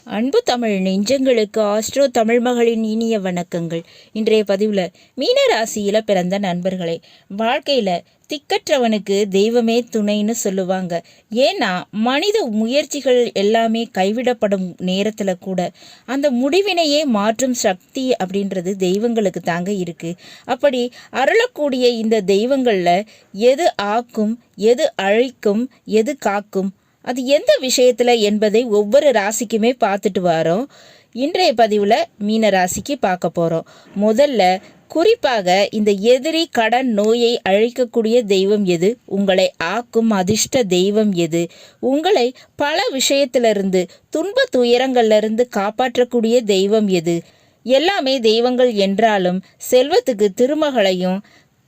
அன்பு தமிழ் நெஞ்சங்களுக்கு ஆஸ்ட்ரோ தமிழ் மகளின் இனிய வணக்கங்கள். இன்றைய பதிவில் மீன ராசியில் பிறந்த நண்பர்களே, வாழ்க்கையில் திக்கற்றவனுக்கு தெய்வமே துணைன்னு சொல்லுவாங்க. ஏன்னா மனித முயற்சிகள் எல்லாமே கைவிடப்படும் நேரத்தில் கூட அந்த முடிவினையே மாற்றும் சக்தி அப்படின்றது தெய்வங்களுக்கு தாங்க இருக்குது. அப்படி அருளக்கூடிய இந்த தெய்வங்களில் எது ஆக்கும், எது அழிக்கும், எது காக்கும், அது எந்த விஷயத்தில் என்பதை ஒவ்வொரு ராசிக்குமே பார்த்துட்டு வரோம். இன்றைய பதிவில் மீன ராசிக்கு பார்க்க போகிறோம். முதல்ல குறிப்பாக இந்த எதிரி கடன் நோயை அழிக்கக்கூடிய தெய்வம் எது, உங்களை ஆக்கும் அதிர்ஷ்ட தெய்வம் எது, உங்களை பல விஷயத்திலிருந்து துன்ப துயரங்கள்லேருந்து காப்பாற்றக்கூடிய தெய்வம் எது, எல்லாமே தெய்வங்கள் என்றாலும் செல்வத்துக்கு திருமகளையும்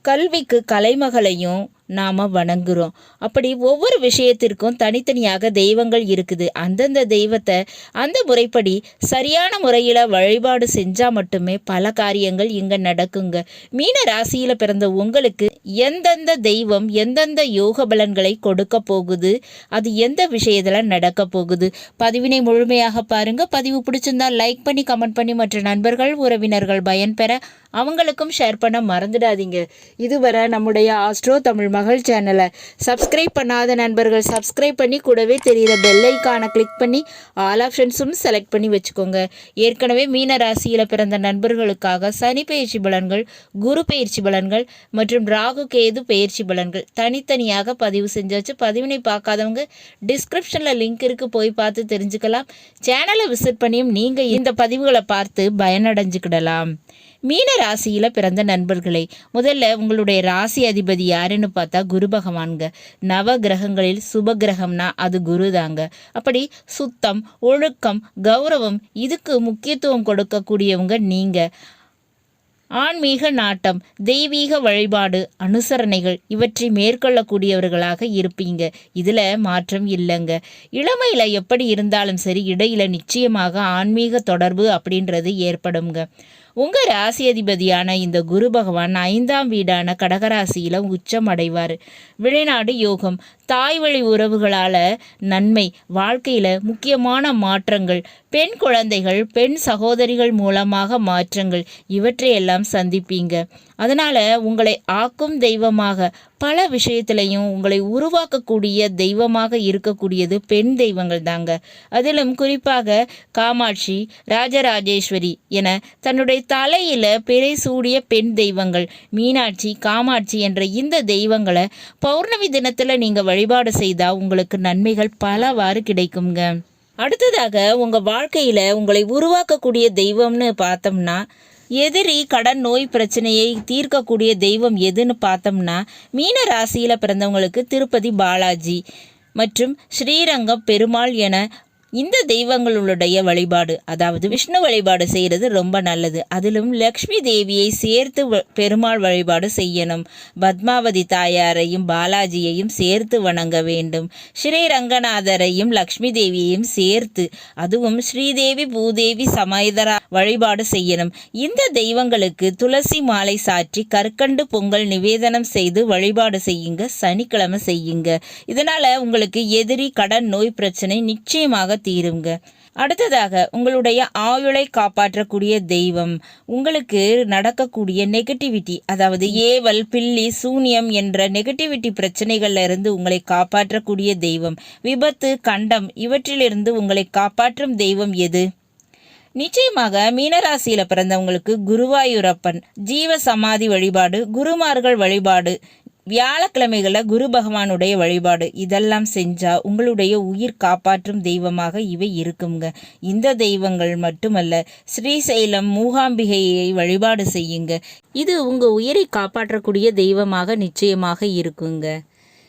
கல்விக்கு கலைமகளையும் நாம் வணங்குகிறோம். அப்படி ஒவ்வொரு விஷயத்திற்கும் தனித்தனியாக தெய்வங்கள் இருக்குது. அந்தந்த தெய்வத்தை அந்த முறைப்படி சரியான முறையில் வழிபாடு செஞ்சால் மட்டுமே பல காரியங்கள் இங்கே நடக்குங்க. மீன ராசியில் பிறந்த உங்களுக்கு எந்தெந்த தெய்வம் எந்தெந்த யோக பலன்களை கொடுக்க போகுது, அது எந்த விஷயத்தில் நடக்க போகுது, பதிவினை முழுமையாக பாருங்க. பதிவு பிடிச்சிருந்தா லைக் பண்ணி கமெண்ட் பண்ணி மற்ற நண்பர்கள் உறவினர்கள் பயன்பெற அவங்களுக்கும் ஷேர் பண்ண மறந்துடாதீங்க. இதுவரை நம்முடைய ஆஸ்ட்ரோ தமிழ் மகள் சேனலை சப்ஸ்கிரைப் பண்ணாத நண்பர்கள் சப்ஸ்கிரைப் பண்ணி கூடவே தெரிகிற பெல் ஐக்கானை கிளிக் பண்ணி ஆல் ஆப்ஷன்ஸும் செலக்ட் பண்ணி வச்சுக்கோங்க. ஏற்கனவே மீன ராசியில் பிறந்த நண்பர்களுக்காக சனி பயிற்சி பலன்கள், குரு பயிற்சி பலன்கள் மற்றும் ராகு கேது பயிற்சி பலன்கள் தனித்தனியாக பதிவு செஞ்சாச்சு. பதிவினை பார்க்காதவங்க டிஸ்கிரிப்ஷனில் லிங்க் இருக்குது, போய் பார்த்து தெரிஞ்சுக்கலாம். சேனலை விசிட் பண்ணியும் நீங்கள் இந்த பதிவுகளை பார்த்து பயனடைஞ்சுக்கிடலாம். மீன ராசியில் பிறந்த நண்பர்களை, முதல்ல உங்களுடைய ராசி அதிபதி யாருன்னு பார்த்தா குரு பகவான்க. நவ கிரகங்களில் சுப கிரகம்னா அது குரு தாங்க. அப்படி சுத்தம், ஒழுக்கம், கௌரவம் இதுக்கு முக்கியத்துவம் கொடுக்கக்கூடியவங்க நீங்கள். ஆன்மீக நாட்டம், தெய்வீக வழிபாடு, அனுசரணைகள் இவற்றை மேற்கொள்ளக்கூடியவர்களாக இருப்பீங்க. இதில் மாற்றம் இல்லைங்க. இளமையில் எப்படி இருந்தாலும் சரி, இடையில நிச்சயமாக ஆன்மீக தொடர்பு அப்படின்றது ஏற்படுங்க. உங்கள் ராசி அதிபதியான இந்த குரு பகவான் 5ஆம் வீடான கடகராசியில் உச்சம் அடைவார். வெளிநாடு யோகம், தாய் வழி உறவுகளால் நன்மை, வாழ்க்கையில் முக்கியமான மாற்றங்கள், பெண் குழந்தைகள், பெண் சகோதரிகள் மூலமாக மாற்றங்கள் இவற்றையெல்லாம் சந்திப்பீங்க. அதனால் உங்களை ஆக்கும் தெய்வமாக பல விஷயத்திலையும் உங்களை உருவாக்கக்கூடிய தெய்வமாக இருக்கக்கூடியது பெண் தெய்வங்கள் தாங்க. அதிலும் குறிப்பாக காமாட்சி, ராஜராஜேஸ்வரி என தன்னுடைய தலையில் பிறை சூடிய பெண் தெய்வங்கள் மீனாட்சி, காமாட்சி என்ற இந்த தெய்வங்களை பௌர்ணமி தினத்தில் நீங்கள் வழிபாடு செய்தால் உங்களுக்கு நன்மைகள் பலவாறு கிடைக்குங்க. அடுத்ததாக உங்கள் வாழ்க்கையில் உங்களை உருவாக்கக்கூடிய தெய்வம்னு பார்த்தோம்னா, எதிரி கடன் நோய் பிரச்சனையை தீர்க்கக்கூடிய தெய்வம் எதுன்னு பார்த்தோம்னா, மீன ராசியில் பிறந்தவங்களுக்கு திருப்பதி பாலாஜி மற்றும் ஸ்ரீரங்கம் பெருமாள் என இந்த தெய்வங்களுடைய வழிபாடு, அதாவது விஷ்ணு வழிபாடு செய்கிறது ரொம்ப நல்லது. அதிலும் லக்ஷ்மி தேவியை சேர்த்து பெருமாள் வழிபாடு செய்யணும். பத்மாவதி தாயாரையும் பாலாஜியையும் சேர்த்து வணங்க வேண்டும். ஸ்ரீரங்கநாதரையும் லக்ஷ்மி தேவியையும் சேர்த்து, அதுவும் ஸ்ரீதேவி பூதேவி சமேதரா வழிபாடு செய்யணும். இந்த தெய்வங்களுக்கு துளசி மாலை சாற்றி கற்கண்டு பொங்கல் நிவேதனம் செய்து வழிபாடு செய்யுங்க. சனிக்கிழமை செய்யுங்க. இதனால் உங்களுக்கு எதிரி கடன் நோய் பிரச்சனை நிச்சயமாக தீருங்க. அடுத்ததாக உங்களுடைய ஆயுளை காப்பாற்றக்கூடிய தெய்வம், உங்களுக்கு நடக்கக்கூடிய நெகட்டிவிட்டி, அதாவது ஏவல், பில்லி, சூனியம் என்ற நெகட்டிவிட்டி பிரச்சனைகள்ல இருந்து உங்களை காப்பாற்றக்கூடிய தெய்வம், விபத்து, கண்டம் இவற்றிலிருந்து உங்களை காப்பாற்றும் தெய்வம் எது? நிச்சயமாக மீனராசியில் பிறந்தவங்களுக்கு குருவாயூரப்பன், ஜீவ சமாதி வழிபாடு, குருமார்கள் வழிபாடு, வியாழக்கிழமைகளில் குரு பகவானுடைய வழிபாடு இதெல்லாம் செஞ்சால் உங்களுடைய உயிர் காப்பாற்றும் தெய்வமாக இவை இருக்குங்க. இந்த தெய்வங்கள் மட்டுமல்ல, ஸ்ரீசைலம் மூகாம்பிகையை வழிபாடு செய்யுங்க. இது உங்கள் உயிரை காப்பாற்றக்கூடிய தெய்வமாக நிச்சயமாக இருக்குங்க.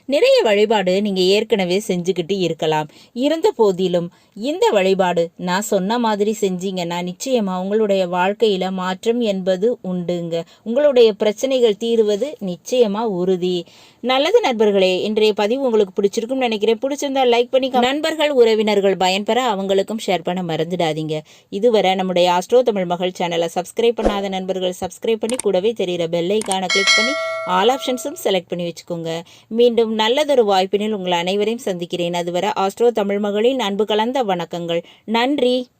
நிறைய வழிபாடு நீங்கள் ஏற்கனவே செஞ்சுக்கிட்டு இருக்கலாம். இருந்த போதிலும் இந்த வழிபாடு நான் சொன்ன மாதிரி செஞ்சீங்கன்னா நிச்சயமாக உங்களுடைய வாழ்க்கையில் மாற்றம் என்பது உண்டுங்க. உங்களுடைய பிரச்சனைகள் தீருவது நிச்சயமாக உறுதி. நல்லது நண்பர்களே, இன்றைய பதிவு உங்களுக்கு பிடிச்சிருக்கும்னு நினைக்கிறேன். பிடிச்சிருந்தா லைக் பண்ணி நண்பர்கள் உறவினர்கள் பயன்பெற அவங்களுக்கும் ஷேர் பண்ண மறந்துடாதீங்க. இதுவரை நம்முடைய ஆஸ்ட்ரோ தமிழ் மகள் சேனலை சப்ஸ்கிரைப் பண்ணாத நண்பர்கள் சப்ஸ்கிரைப் பண்ணி கூடவே தெரிகிற பெல் ஐக்கானை கிளிக் பண்ணி ஆல் ஆப்ஷன்ஸும் செலக்ட் பண்ணி வச்சுக்கோங்க. மீண்டும் நல்லதொரு வாய்ப்பினில் உங்கள் அனைவரையும் சந்திக்கிறேன். அதுவரை ஆஸ்ட்ரோ தமிழ் மகளின் அன்பு கலந்த வணக்கங்கள். நன்றி.